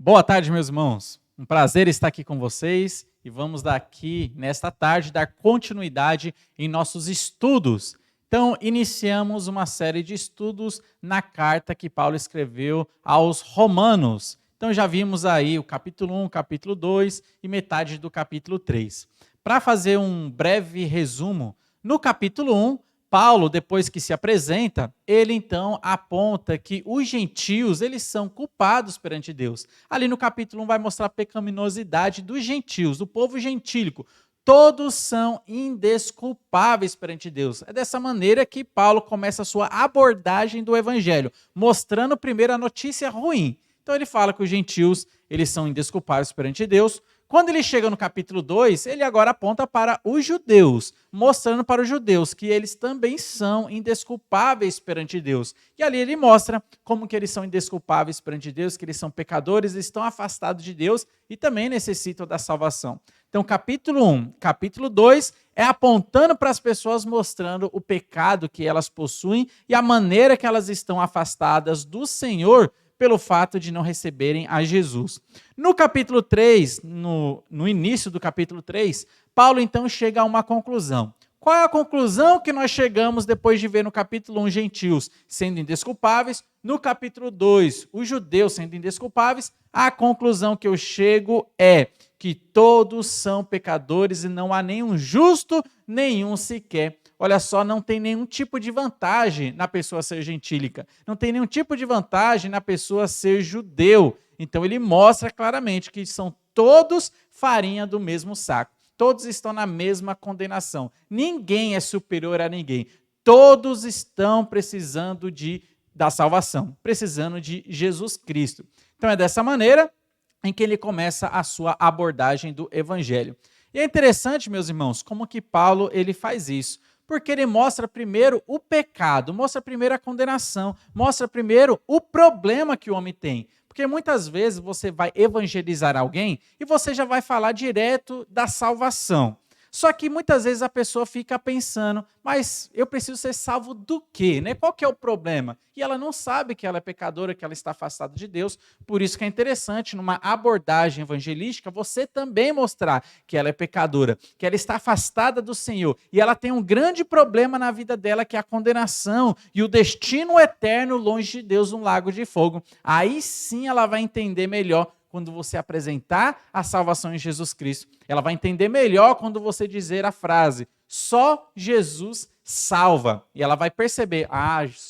Boa tarde, meus irmãos. Um prazer estar aqui com vocês e vamos nesta tarde, dar continuidade em nossos estudos. Então, iniciamos uma série de estudos na carta que Paulo escreveu aos Romanos. Então, já vimos aí o capítulo 1, capítulo 2 e metade do capítulo 3. Para fazer um breve resumo, no capítulo 1, Paulo, depois que se apresenta, ele então aponta que os gentios, eles são culpados perante Deus. Ali no capítulo 1 vai mostrar a pecaminosidade dos gentios, do povo gentílico. Todos são indesculpáveis perante Deus. É dessa maneira que Paulo começa a sua abordagem do evangelho, mostrando primeiro a notícia ruim. Então ele fala que os gentios, eles são indesculpáveis perante Deus. Quando ele chega no capítulo 2, ele agora aponta para os judeus, mostrando para os judeus que eles também são indesculpáveis perante Deus. E ali ele mostra como que eles são indesculpáveis perante Deus, que eles são pecadores, estão afastados de Deus e também necessitam da salvação. Então, capítulo 1, capítulo 2 é apontando para as pessoas, mostrando o pecado que elas possuem e a maneira que elas estão afastadas do Senhor pelo fato de não receberem a Jesus. No capítulo 3, no início do capítulo 3, Paulo então chega a uma conclusão. Qual é a conclusão que nós chegamos depois de ver no capítulo 1 gentios sendo indesculpáveis, no capítulo 2 os judeus sendo indesculpáveis? A conclusão que eu chego é que todos são pecadores e não há nenhum justo, nenhum sequer. Olha só, não tem nenhum tipo de vantagem na pessoa ser gentílica. Não tem nenhum tipo de vantagem na pessoa ser judeu. Então ele mostra claramente que são todos farinha do mesmo saco. Todos estão na mesma condenação. Ninguém é superior a ninguém. Todos estão precisando da salvação, precisando de Jesus Cristo. Então é dessa maneira em que ele começa a sua abordagem do evangelho. E é interessante, meus irmãos, como que Paulo ele faz isso. Porque ele mostra primeiro o pecado, mostra primeiro a condenação, mostra primeiro o problema que o homem tem. Porque muitas vezes você vai evangelizar alguém e você já vai falar direto da salvação. Só que muitas vezes a pessoa fica pensando, mas eu preciso ser salvo do quê? Né? Qual que é o problema? E ela não sabe que ela é pecadora, que ela está afastada de Deus. Por isso que é interessante, numa abordagem evangelística, você também mostrar que ela é pecadora, que ela está afastada do Senhor. E ela tem um grande problema na vida dela, que é a condenação e o destino eterno longe de Deus, no lago de fogo. Aí sim ela vai entender melhor quando você apresentar a salvação em Jesus Cristo. Ela vai entender melhor quando você dizer a frase, só Jesus salva. E ela vai perceber,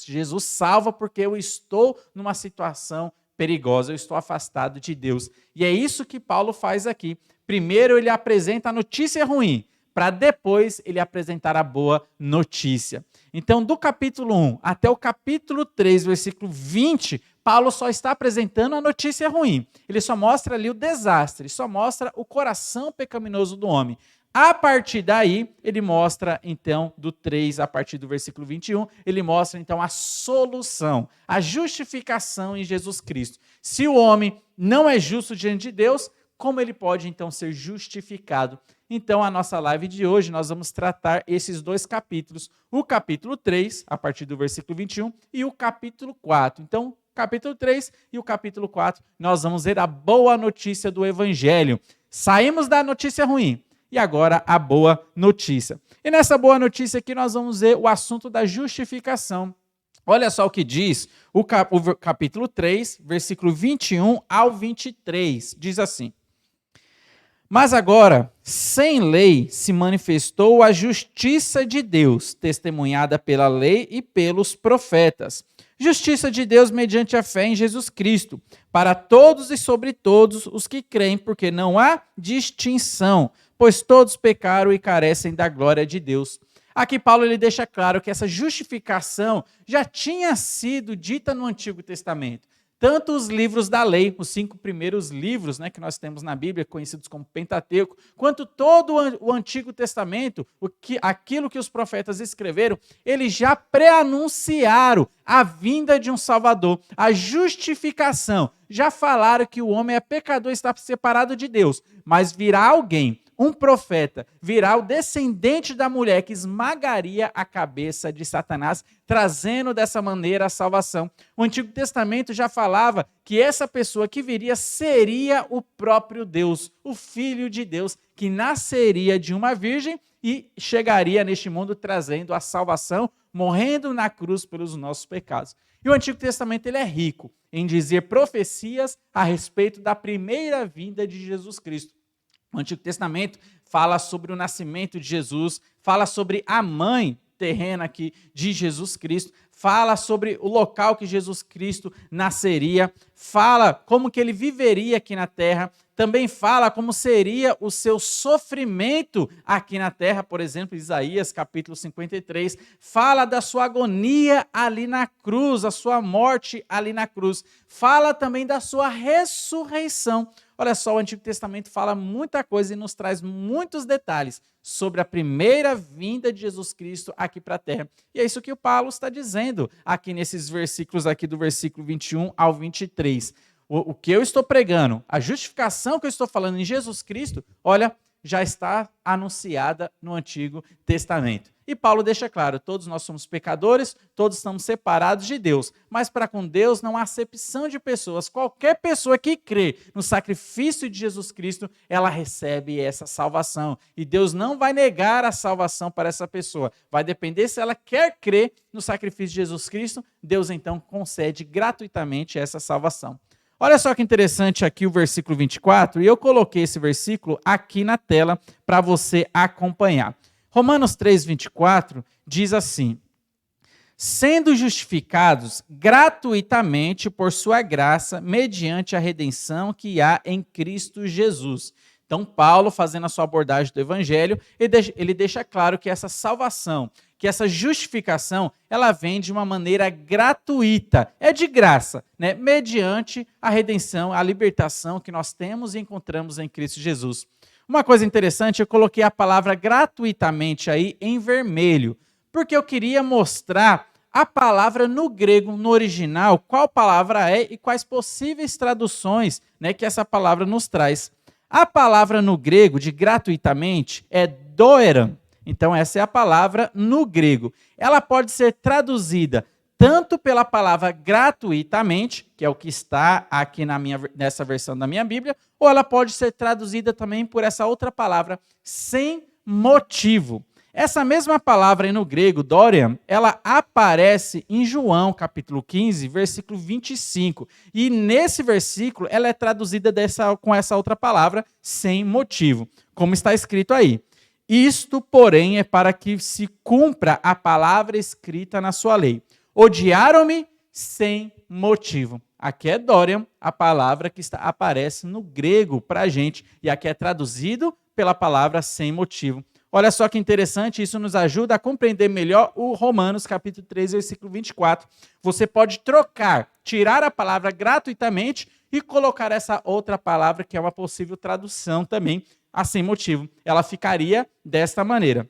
Jesus salva porque eu estou numa situação perigosa, eu estou afastado de Deus. E é isso que Paulo faz aqui. Primeiro ele apresenta a notícia ruim, para depois ele apresentar a boa notícia. Então, do capítulo 1 até o capítulo 3, versículo 20, Paulo só está apresentando a notícia ruim. Ele só mostra ali o desastre, só mostra o coração pecaminoso do homem. A partir daí, ele mostra, então, do 3 a partir do versículo 21, ele mostra, então, a solução, a justificação em Jesus Cristo. Se o homem não é justo diante de Deus, como ele pode, então, ser justificado? Então, a nossa live de hoje, nós vamos tratar esses dois capítulos, o capítulo 3, a partir do versículo 21, e o capítulo 4. Então, capítulo 3 e o capítulo 4, nós vamos ver a boa notícia do evangelho. Saímos da notícia ruim e agora a boa notícia. E nessa boa notícia aqui nós vamos ver o assunto da justificação. Olha só o que diz o capítulo 3, versículo 21 ao 23. Diz assim: Mas agora, sem lei, se manifestou a justiça de Deus, testemunhada pela lei e pelos profetas. Justiça de Deus mediante a fé em Jesus Cristo, para todos e sobre todos os que creem, porque não há distinção, pois todos pecaram e carecem da glória de Deus. Aqui Paulo ele deixa claro que essa justificação já tinha sido dita no Antigo Testamento. Tanto os livros da lei, os 5 primeiros livros, né, que nós temos na Bíblia, conhecidos como Pentateuco, quanto todo o Antigo Testamento, aquilo que os profetas escreveram, eles já pré-anunciaram a vinda de um Salvador, a justificação. Já falaram que o homem é pecador e está separado de Deus, mas virá alguém um profeta, virá o descendente da mulher que esmagaria a cabeça de Satanás, trazendo dessa maneira a salvação. O Antigo Testamento já falava que essa pessoa que viria seria o próprio Deus, o Filho de Deus, que nasceria de uma virgem e chegaria neste mundo trazendo a salvação, morrendo na cruz pelos nossos pecados. E o Antigo Testamento ele é rico em dizer profecias a respeito da primeira vinda de Jesus Cristo. O Antigo Testamento fala sobre o nascimento de Jesus, fala sobre a mãe terrena aqui de Jesus Cristo, fala sobre o local que Jesus Cristo nasceria, fala como que ele viveria aqui na terra, também fala como seria o seu sofrimento aqui na terra, por exemplo, Isaías capítulo 53, fala da sua agonia ali na cruz, a sua morte ali na cruz, fala também da sua ressurreição. Olha só, o Antigo Testamento fala muita coisa e nos traz muitos detalhes sobre a primeira vinda de Jesus Cristo aqui para a terra. E é isso que o Paulo está dizendo aqui nesses versículos aqui do versículo 21 ao 23. O que eu estou pregando, a justificação que eu estou falando em Jesus Cristo, olha, já está anunciada no Antigo Testamento. E Paulo deixa claro, todos nós somos pecadores, todos estamos separados de Deus, mas para com Deus não há acepção de pessoas. Qualquer pessoa que crê no sacrifício de Jesus Cristo, ela recebe essa salvação. E Deus não vai negar a salvação para essa pessoa. Vai depender se ela quer crer no sacrifício de Jesus Cristo, Deus então concede gratuitamente essa salvação. Olha só que interessante aqui o versículo 24, e eu coloquei esse versículo aqui na tela para você acompanhar. Romanos 3:24 diz assim: sendo justificados gratuitamente por sua graça, mediante a redenção que há em Cristo Jesus. Então, Paulo, fazendo a sua abordagem do Evangelho, ele deixa claro que essa salvação, que essa justificação, ela vem de uma maneira gratuita, é de graça, né? Mediante a redenção, a libertação que nós temos e encontramos em Cristo Jesus. Uma coisa interessante, eu coloquei a palavra gratuitamente aí em vermelho, porque eu queria mostrar a palavra no grego, no original, qual palavra é e quais possíveis traduções, né, que essa palavra nos traz. A palavra no grego de gratuitamente é doeran. Então, essa é a palavra no grego. Ela pode ser traduzida tanto pela palavra gratuitamente, que é o que está aqui nessa versão da minha Bíblia, ou ela pode ser traduzida também por essa outra palavra, sem motivo. Essa mesma palavra aí no grego, dorian, ela aparece em João, capítulo 15, versículo 25. E nesse versículo, ela é traduzida com essa outra palavra, sem motivo, como está escrito aí. Isto, porém, é para que se cumpra a palavra escrita na sua lei. Odiaram-me sem motivo. Aqui é dorian, a palavra que aparece no grego para a gente. E aqui é traduzido pela palavra sem motivo. Olha só que interessante, isso nos ajuda a compreender melhor o Romanos, capítulo 3, versículo 24. Você pode tirar a palavra gratuitamente e colocar essa outra palavra, que é uma possível tradução também, a sem motivo. Ela ficaria desta maneira: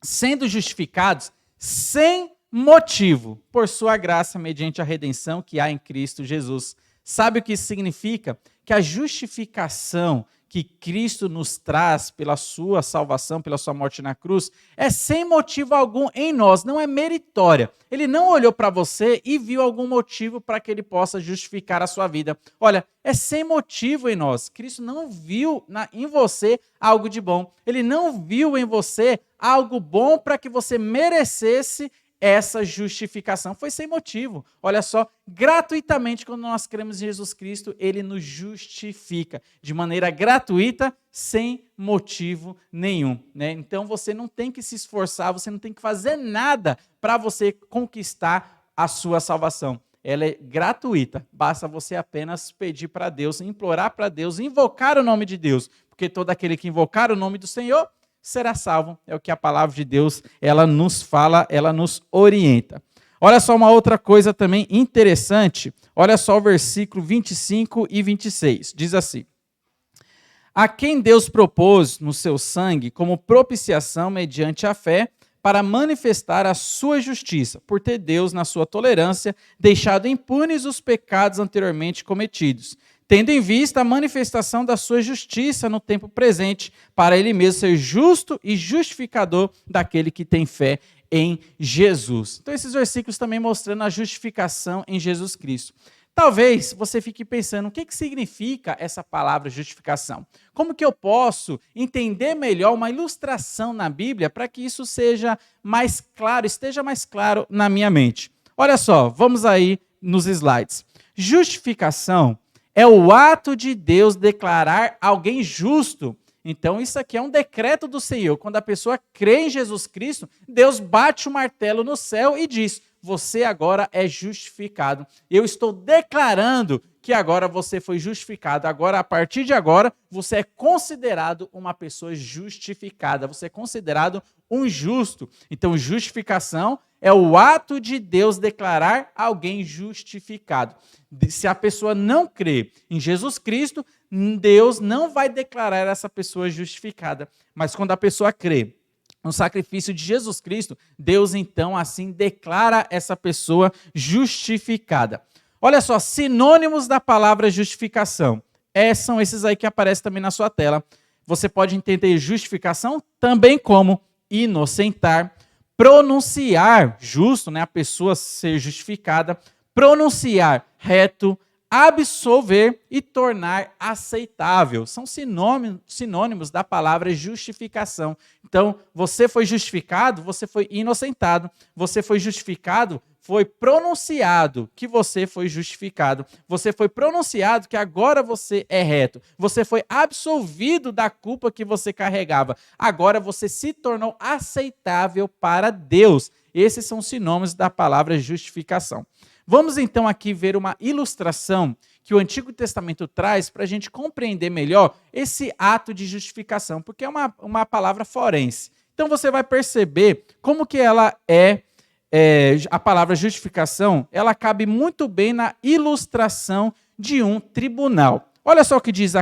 sendo justificados sem motivo, por sua graça, mediante a redenção que há em Cristo Jesus. Sabe o que isso significa? Que a justificação que Cristo nos traz pela sua salvação, pela sua morte na cruz, é sem motivo algum em nós, não é meritória. Ele não olhou para você e viu algum motivo para que ele possa justificar a sua vida. Olha, é sem motivo em nós. Cristo não viu em você algo de bom. Ele não viu em você algo bom para que você merecesse essa justificação. Foi sem motivo. Olha só, gratuitamente, quando nós cremos em Jesus Cristo, ele nos justifica de maneira gratuita, sem motivo nenhum, né? Então você não tem que se esforçar, você não tem que fazer nada para você conquistar a sua salvação. Ela é gratuita, basta você apenas pedir para Deus, implorar para Deus, invocar o nome de Deus, porque todo aquele que invocar o nome do Senhor será salvo. É o que a palavra de Deus, ela nos fala, ela nos orienta. Olha só uma outra coisa também interessante. Olha só o versículo 25 e 26. Diz assim: a quem Deus propôs no seu sangue como propiciação mediante a fé, para manifestar a sua justiça, por ter Deus, na sua tolerância, deixado impunes os pecados anteriormente cometidos, tendo em vista a manifestação da sua justiça no tempo presente, para ele mesmo ser justo e justificador daquele que tem fé em Jesus. Então, esses versículos também mostrando a justificação em Jesus Cristo. Talvez você fique pensando, o que significa essa palavra justificação? Como que eu posso entender melhor uma ilustração na Bíblia para que isso seja mais claro, esteja mais claro na minha mente? Olha só, vamos aí nos slides. Justificação é o ato de Deus declarar alguém justo. Então, isso aqui é um decreto do Senhor. Quando a pessoa crê em Jesus Cristo, Deus bate o martelo no céu e diz: você agora é justificado. Eu estou declarando que agora você foi justificado. Agora, a partir de agora, você é considerado uma pessoa justificada. Você é considerado um justo. Então, justificação é o ato de Deus declarar alguém justificado. Se a pessoa não crê em Jesus Cristo, Deus não vai declarar essa pessoa justificada. Mas quando a pessoa crê no sacrifício de Jesus Cristo, Deus então assim declara essa pessoa justificada. Olha só, sinônimos da palavra justificação. São esses aí que aparecem também na sua tela. Você pode entender justificação também como inocentar, pronunciar, justo, né, a pessoa ser justificada, pronunciar reto, absolver e tornar aceitável. São sinônimos da palavra justificação. Então, você foi justificado, você foi inocentado. Você foi justificado, foi pronunciado que você foi justificado. Você foi pronunciado que agora você é reto. Você foi absolvido da culpa que você carregava. Agora você se tornou aceitável para Deus. Esses são sinônimos da palavra justificação. Vamos então aqui ver uma ilustração que o Antigo Testamento traz para a gente compreender melhor esse ato de justificação, porque é uma palavra forense. Então você vai perceber como que ela a palavra justificação, ela cabe muito bem na ilustração de um tribunal. Olha só o que diz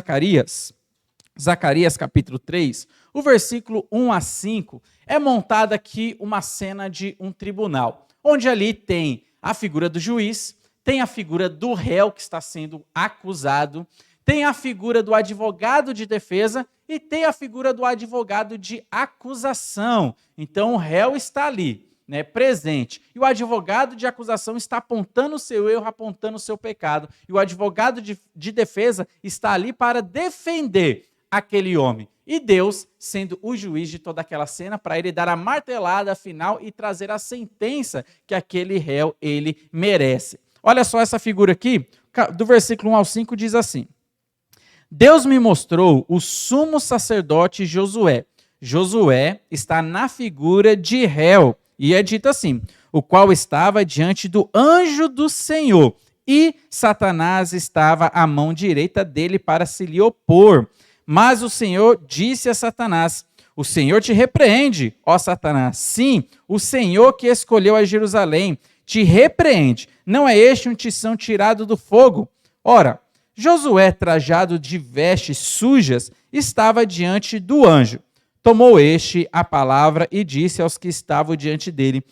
Zacarias capítulo 3, o versículo 1 a 5, é montada aqui uma cena de um tribunal, onde ali tem a figura do juiz, tem a figura do réu que está sendo acusado, tem a figura do advogado de defesa e tem a figura do advogado de acusação. Então o réu está ali, né, presente, e o advogado de acusação está apontando o seu erro, apontando o seu pecado, e o advogado de defesa está ali para defender aquele homem. E Deus sendo o juiz de toda aquela cena, para ele dar a martelada final e trazer a sentença que aquele réu ele merece. Olha só essa figura aqui, do versículo 1 ao 5 diz assim: Deus me mostrou o sumo sacerdote Josué. Josué está na figura de réu, e é dito assim: o qual estava diante do anjo do Senhor, e Satanás estava à mão direita dele para se lhe opor. Mas o Senhor disse a Satanás: o Senhor te repreende, ó Satanás. Sim, o Senhor que escolheu a Jerusalém te repreende. Não é este um tição tirado do fogo? Ora, Josué, trajado de vestes sujas, estava diante do anjo. Tomou este a palavra e disse aos que estavam diante dele: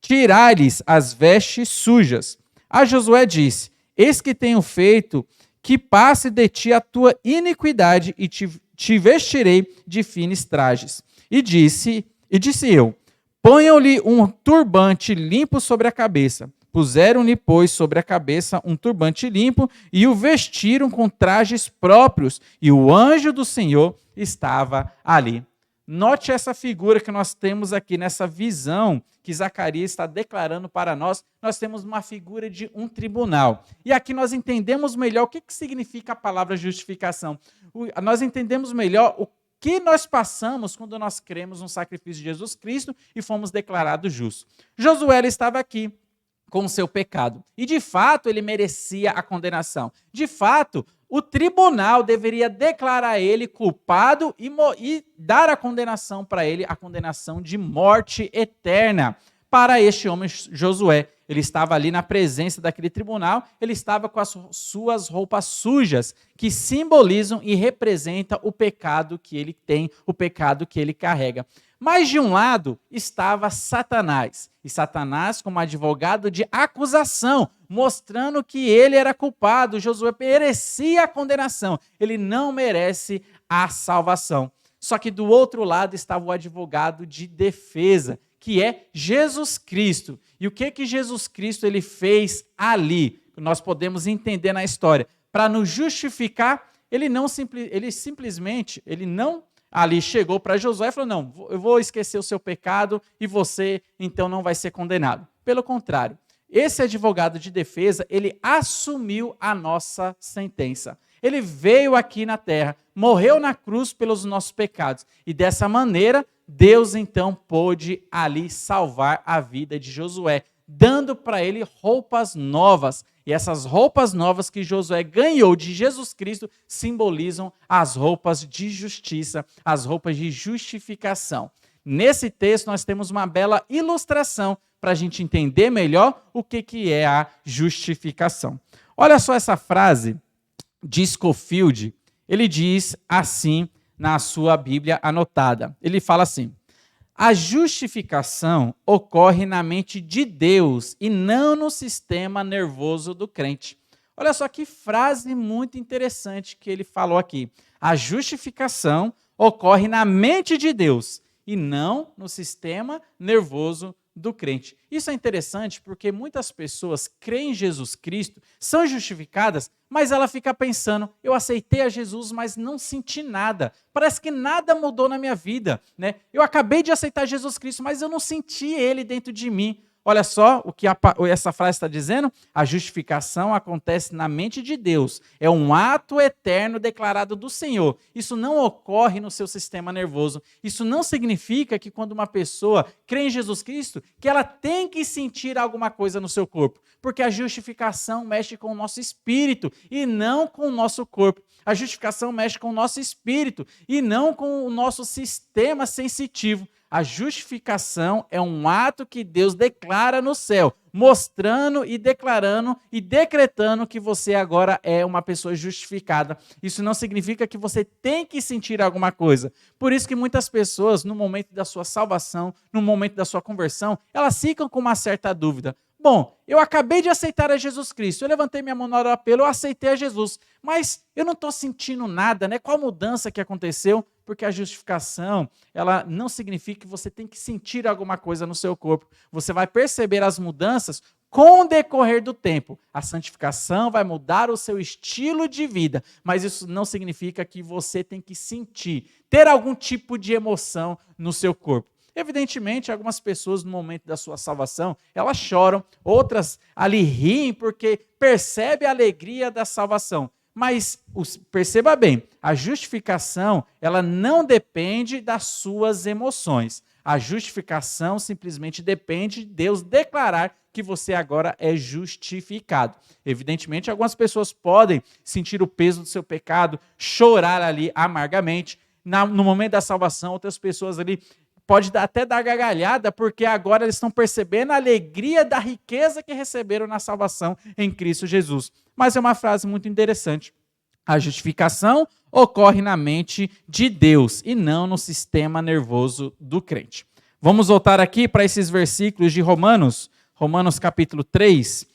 tirai-lhes as vestes sujas. A Josué disse: eis que tenho feito que passe de ti a tua iniquidade e te vestirei de finos trajes. E disse eu: ponham-lhe um turbante limpo sobre a cabeça. Puseram-lhe, pois, sobre a cabeça um turbante limpo e o vestiram com trajes próprios, e o anjo do Senhor estava ali. Note essa figura que nós temos aqui, nessa visão que Zacarias está declarando para nós. Nós temos uma figura de um tribunal. E aqui nós entendemos melhor o que significa a palavra justificação. Nós entendemos melhor o que nós passamos quando nós cremos no sacrifício de Jesus Cristo e fomos declarados justos. Josué estava aqui com o seu pecado. E, de fato, ele merecia a condenação. De fato, o tribunal deveria declarar ele culpado e dar a condenação para ele, a condenação de morte eterna. para este homem Josué. Ele estava ali na presença daquele tribunal, ele estava com as suas roupas sujas, que simbolizam e representam o pecado que ele tem, o pecado que ele carrega. Mas de um lado estava Satanás, e Satanás como advogado de acusação, mostrando que ele era culpado, Josué merecia a condenação, ele não merece a salvação. Só que do outro lado estava o advogado de defesa, que é Jesus Cristo. E o que Jesus Cristo ele fez ali? Nós podemos entender na história. Para nos justificar, ele não ali chegou para Josué e falou, não, eu vou esquecer o seu pecado e você então não vai ser condenado. Pelo contrário, esse advogado de defesa, ele assumiu a nossa sentença. Ele veio aqui na terra, morreu na cruz pelos nossos pecados. E dessa maneira, Deus então pôde ali salvar a vida de Josué, dando para ele roupas novas. E essas roupas novas que Josué ganhou de Jesus Cristo simbolizam as roupas de justiça, as roupas de justificação. Nesse texto nós temos uma bela ilustração para a gente entender melhor o que é a justificação. Olha só essa frase de Scofield, ele diz assim na sua Bíblia anotada. Ele fala assim: a justificação ocorre na mente de Deus e não no sistema nervoso do crente. Olha só que frase muito interessante que ele falou aqui. A justificação ocorre na mente de Deus e não no sistema nervoso do crente. Isso é interessante porque muitas pessoas creem em Jesus Cristo, são justificadas, mas ela fica pensando, eu aceitei a Jesus, mas não senti nada. Parece que nada mudou na minha vida, né? Eu acabei de aceitar Jesus Cristo, mas eu não senti Ele dentro de mim. Olha só o que essa frase está dizendo. A justificação acontece na mente de Deus. É um ato eterno declarado do Senhor. Isso não ocorre no seu sistema nervoso. Isso não significa que quando uma pessoa crê em Jesus Cristo, que ela tem que sentir alguma coisa no seu corpo. Porque a justificação mexe com o nosso espírito e não com o nosso corpo. A justificação mexe com o nosso espírito e não com o nosso sistema sensitivo. A justificação é um ato que Deus declara no céu, mostrando e declarando e decretando que você agora é uma pessoa justificada. Isso não significa que você tem que sentir alguma coisa. Por isso que muitas pessoas, no momento da sua salvação, no momento da sua conversão, elas ficam com uma certa dúvida. Bom, eu acabei de aceitar a Jesus Cristo, eu levantei minha mão na hora do apelo, eu aceitei a Jesus, mas eu não estou sentindo nada, né? Qual mudança que aconteceu? Porque a justificação, ela não significa que você tem que sentir alguma coisa no seu corpo. Você vai perceber as mudanças com o decorrer do tempo. A santificação vai mudar o seu estilo de vida, mas isso não significa que você tem que sentir, ter algum tipo de emoção no seu corpo. Evidentemente, algumas pessoas no momento da sua salvação, elas choram, outras ali riem porque percebem a alegria da salvação. Mas perceba bem, a justificação, ela não depende das suas emoções. A justificação simplesmente depende de Deus declarar que você agora é justificado. Evidentemente, algumas pessoas podem sentir o peso do seu pecado, chorar ali amargamente. No momento da salvação, outras pessoas ali pode até dar gargalhada, porque agora eles estão percebendo a alegria da riqueza que receberam na salvação em Cristo Jesus. Mas é uma frase muito interessante. A justificação ocorre na mente de Deus e não no sistema nervoso do crente. Vamos voltar aqui para esses versículos de Romanos capítulo 3.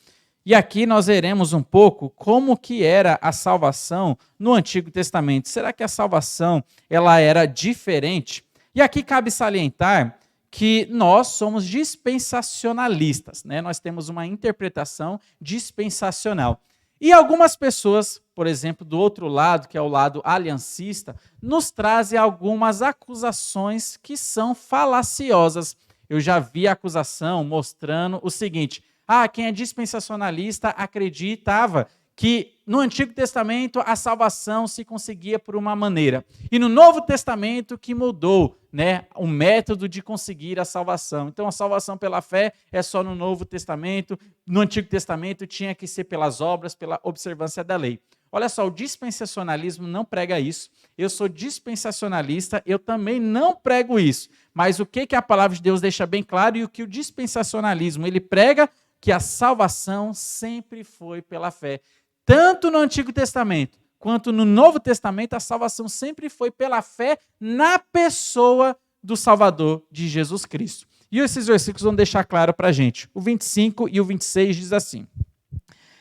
E aqui nós veremos um pouco como que era a salvação no Antigo Testamento. Será que a salvação ela era diferente? E aqui cabe salientar que nós somos dispensacionalistas, né? Nós temos uma interpretação dispensacional. E algumas pessoas, por exemplo, do outro lado, que é o lado aliancista, nos trazem algumas acusações que são falaciosas. Eu já vi a acusação mostrando o seguinte: quem é dispensacionalista acreditava que no Antigo Testamento a salvação se conseguia por uma maneira. E no Novo Testamento que mudou, né, o método de conseguir a salvação. Então a salvação pela fé é só no Novo Testamento. No Antigo Testamento tinha que ser pelas obras, pela observância da lei. Olha só, o dispensacionalismo não prega isso. Eu sou dispensacionalista, eu também não prego isso. Mas o que a palavra de Deus deixa bem claro e o que o dispensacionalismo ele prega? Que a salvação sempre foi pela fé. Tanto no Antigo Testamento quanto no Novo Testamento, a salvação sempre foi pela fé na pessoa do Salvador de Jesus Cristo. E esses versículos vão deixar claro para a gente. O 25 e o 26 diz assim: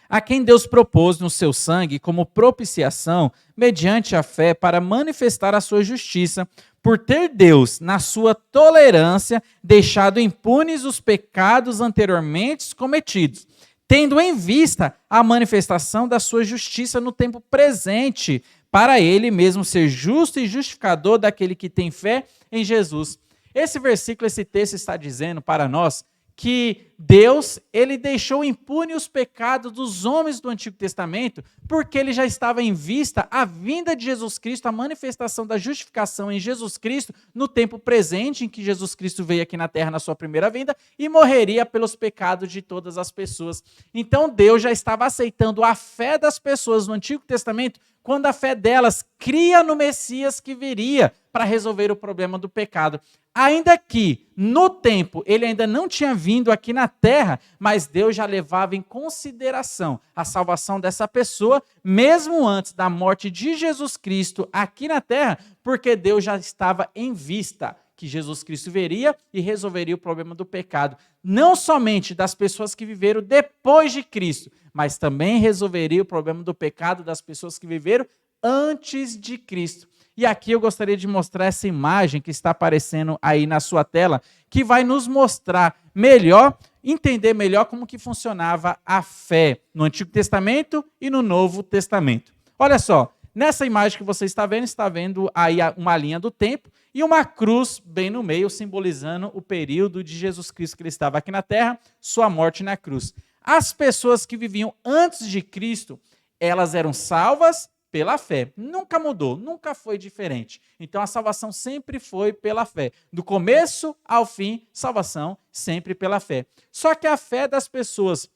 a quem Deus propôs no seu sangue como propiciação, mediante a fé, para manifestar a sua justiça, por ter Deus, na sua tolerância, deixado impunes os pecados anteriormente cometidos, tendo em vista a manifestação da sua justiça no tempo presente, para ele mesmo ser justo e justificador daquele que tem fé em Jesus. Esse versículo, esse texto está dizendo para nós que Deus, ele deixou impune os pecados dos homens do Antigo Testamento, porque ele já estava em vista a vinda de Jesus Cristo, a manifestação da justificação em Jesus Cristo, no tempo presente em que Jesus Cristo veio aqui na terra na sua primeira vinda e morreria pelos pecados de todas as pessoas. Então Deus já estava aceitando a fé das pessoas no Antigo Testamento, quando a fé delas cria no Messias que viria para resolver o problema do pecado. Ainda que, no tempo, ele ainda não tinha vindo aqui na terra, mas Deus já levava em consideração a salvação dessa pessoa, mesmo antes da morte de Jesus Cristo aqui na terra, porque Deus já estava em vista que Jesus Cristo viria e resolveria o problema do pecado. Não somente das pessoas que viveram depois de Cristo, mas também resolveria o problema do pecado das pessoas que viveram antes de Cristo. E aqui eu gostaria de mostrar essa imagem que está aparecendo aí na sua tela, que vai nos mostrar melhor, entender melhor como que funcionava a fé no Antigo Testamento e no Novo Testamento. Olha só, nessa imagem que você está vendo aí uma linha do tempo e uma cruz bem no meio, simbolizando o período de Jesus Cristo que ele estava aqui na terra, sua morte na cruz. As pessoas que viviam antes de Cristo, elas eram salvas pela fé. Nunca mudou, nunca foi diferente. Então a salvação sempre foi pela fé. Do começo ao fim, salvação sempre pela fé. Só que a fé das pessoas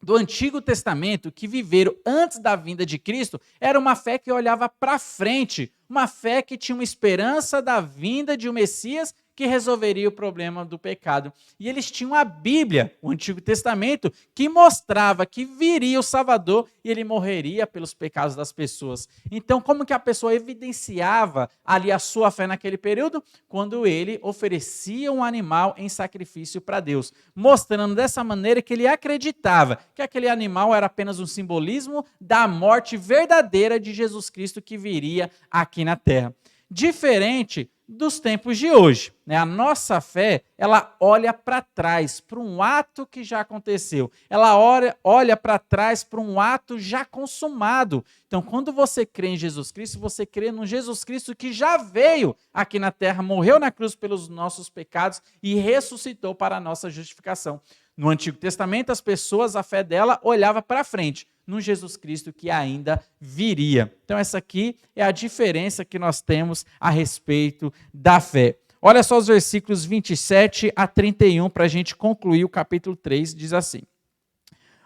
do Antigo Testamento que viveram antes da vinda de Cristo era uma fé que olhava para frente, uma fé que tinha uma esperança da vinda de um Messias que resolveria o problema do pecado. E eles tinham a Bíblia, o Antigo Testamento, que mostrava que viria o Salvador e ele morreria pelos pecados das pessoas. Então, como que a pessoa evidenciava ali a sua fé naquele período? Quando ele oferecia um animal em sacrifício para Deus, mostrando dessa maneira que ele acreditava que aquele animal era apenas um simbolismo da morte verdadeira de Jesus Cristo que viria aqui na terra. Diferente dos tempos de hoje, né? A nossa fé, ela olha para trás, para um ato que já aconteceu. Ela olha para trás para um ato já consumado. Então, quando você crê em Jesus Cristo, você crê no Jesus Cristo que já veio aqui na terra, morreu na cruz pelos nossos pecados e ressuscitou para a nossa justificação. No Antigo Testamento, as pessoas, a fé dela olhava para frente, no Jesus Cristo que ainda viria. Então essa aqui é a diferença que nós temos a respeito da fé. Olha só os versículos 27 a 31 para a gente concluir o capítulo 3, diz assim: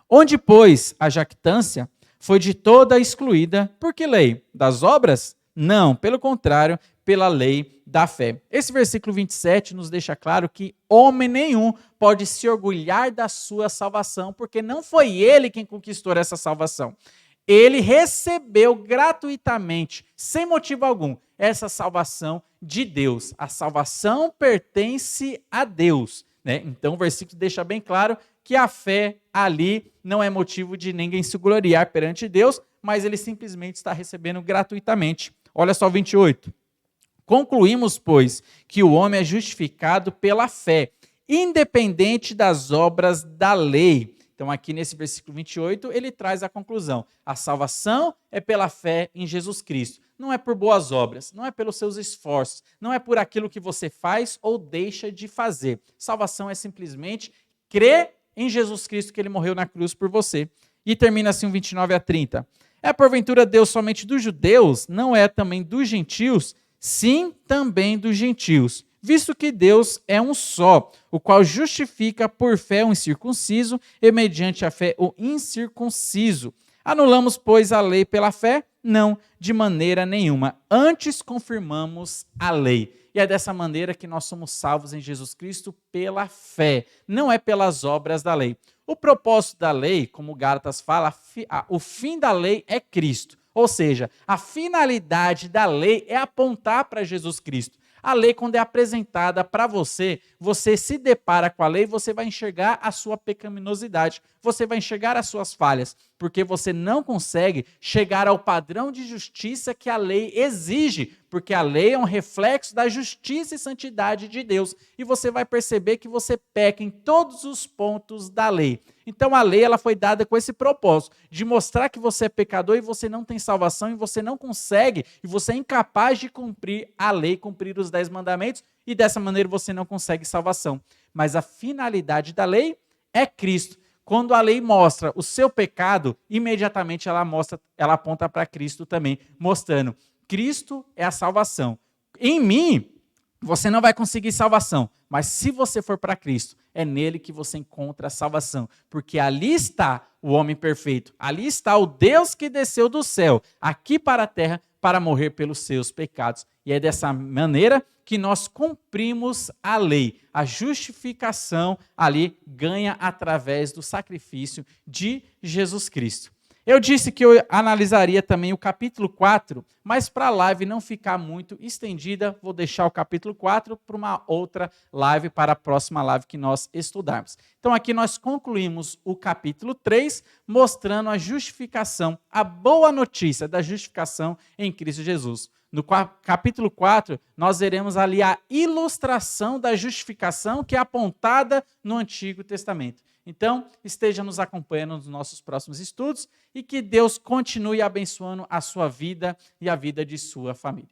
onde, pois, a jactância foi de toda excluída, por que lei? Das obras? Não, pelo contrário, pela lei da fé. Esse versículo 27 nos deixa claro que homem nenhum pode se orgulhar da sua salvação, porque não foi ele quem conquistou essa salvação. Ele recebeu gratuitamente, sem motivo algum, essa salvação de Deus. A salvação pertence a Deus, né? Então o versículo deixa bem claro que a fé ali não é motivo de ninguém se gloriar perante Deus, mas ele simplesmente está recebendo gratuitamente. Olha só o 28. Concluímos, pois, que o homem é justificado pela fé, independente das obras da lei. Então, aqui nesse versículo 28, ele traz a conclusão. A salvação é pela fé em Jesus Cristo. Não é por boas obras, não é pelos seus esforços, não é por aquilo que você faz ou deixa de fazer. Salvação é simplesmente crer em Jesus Cristo, que ele morreu na cruz por você. E termina assim o 29 a 30. É porventura Deus somente dos judeus? Não é também dos gentios? Sim, também dos gentios, visto que Deus é um só, o qual justifica por fé o incircunciso e mediante a fé o incircunciso. Anulamos, pois, a lei pela fé? Não, de maneira nenhuma. Antes confirmamos a lei. E é dessa maneira que nós somos salvos em Jesus Cristo pela fé, não é pelas obras da lei. O propósito da lei, como Gálatas fala, o fim da lei é Cristo. Ou seja, a finalidade da lei é apontar para Jesus Cristo. A lei, quando é apresentada para você, você se depara com a lei, você vai enxergar a sua pecaminosidade, você vai enxergar as suas falhas, porque você não consegue chegar ao padrão de justiça que a lei exige, porque a lei é um reflexo da justiça e santidade de Deus, e você vai perceber que você peca em todos os pontos da lei. Então a lei ela foi dada com esse propósito, de mostrar que você é pecador e você não tem salvação, e você não consegue, e você é incapaz de cumprir a lei, cumprir os 10 mandamentos, e dessa maneira você não consegue salvação. Mas a finalidade da lei é Cristo. Quando a lei mostra o seu pecado, imediatamente ela aponta para Cristo também, mostrando: Cristo é a salvação. Em mim, você não vai conseguir salvação, mas se você for para Cristo, é nele que você encontra a salvação, porque ali está o homem perfeito, ali está o Deus que desceu do céu, aqui para a terra, para morrer pelos seus pecados. E é dessa maneira que nós cumprimos a lei. A justificação ali ganha através do sacrifício de Jesus Cristo. Eu disse que eu analisaria também o capítulo 4, mas para a live não ficar muito estendida, vou deixar o capítulo 4 para uma outra live, para a próxima live que nós estudarmos. Então aqui nós concluímos o capítulo 3, mostrando a justificação, a boa notícia da justificação em Cristo Jesus. No capítulo 4, nós veremos ali a ilustração da justificação que é apontada no Antigo Testamento. Então, esteja nos acompanhando nos nossos próximos estudos e que Deus continue abençoando a sua vida e a vida de sua família.